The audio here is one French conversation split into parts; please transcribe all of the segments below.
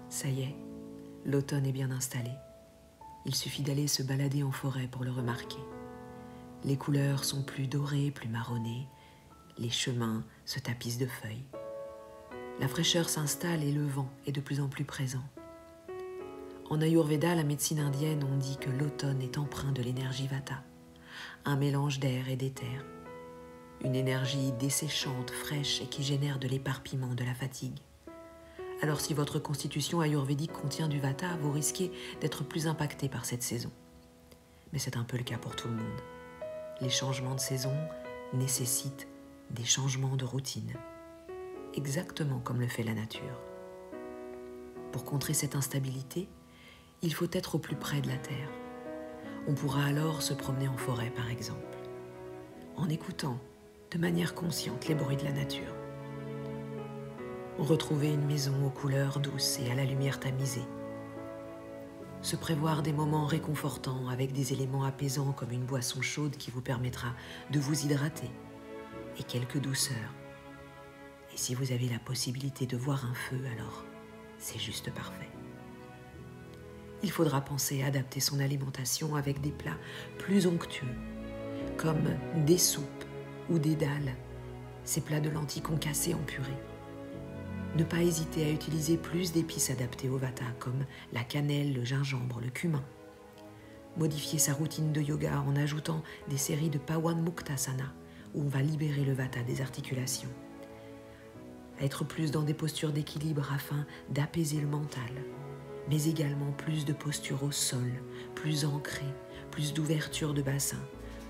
Ça y est, l'automne est bien installé. Il suffit d'aller se balader en forêt pour le remarquer. Les couleurs sont plus dorées, plus marronnées. Les chemins se tapissent de feuilles. La fraîcheur s'installe et le vent est de plus en plus présent. En Ayurveda, la médecine indienne, on dit que l'automne est empreint de l'énergie Vata, un mélange d'air et d'éther, une énergie desséchante, fraîche et qui génère de l'éparpillement, de la fatigue. Alors si votre constitution ayurvédique contient du Vata, vous risquez d'être plus impacté par cette saison. Mais c'est un peu le cas pour tout le monde. Les changements de saison nécessitent des changements de routine, exactement comme le fait la nature. Pour contrer cette instabilité, il faut être au plus près de la terre. On pourra alors se promener en forêt, par exemple, en écoutant de manière consciente les bruits de la nature. Retrouver une maison aux couleurs douces et à la lumière tamisée. Se prévoir des moments réconfortants avec des éléments apaisants comme une boisson chaude qui vous permettra de vous hydrater et quelques douceurs. Et si vous avez la possibilité de voir un feu, alors c'est juste parfait. Il faudra penser à adapter son alimentation avec des plats plus onctueux, comme des soupes ou des dalles, ces plats de lentilles concassées en purée. Ne pas hésiter à utiliser plus d'épices adaptées au Vata, comme la cannelle, le gingembre, le cumin. Modifier sa routine de yoga en ajoutant des séries de Pawan Muktasana, où on va libérer le Vata des articulations. Être plus dans des postures d'équilibre afin d'apaiser le mental, mais également plus de postures au sol, plus ancrées, plus d'ouverture de bassin,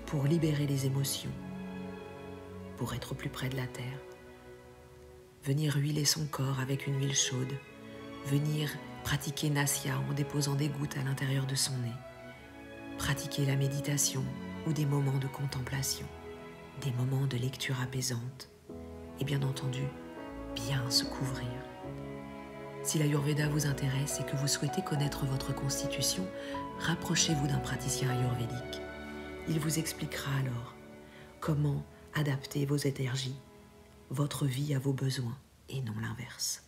pour libérer les émotions, pour être plus près de la terre. Venir huiler son corps avec une huile chaude, venir pratiquer Nasya en déposant des gouttes à l'intérieur de son nez, pratiquer la méditation ou des moments de contemplation, des moments de lecture apaisante et bien entendu, bien se couvrir. Si l'Ayurveda vous intéresse et que vous souhaitez connaître votre constitution, rapprochez-vous d'un praticien ayurvédique. Il vous expliquera alors comment adapter vos énergies, votre vie à vos besoins et non l'inverse.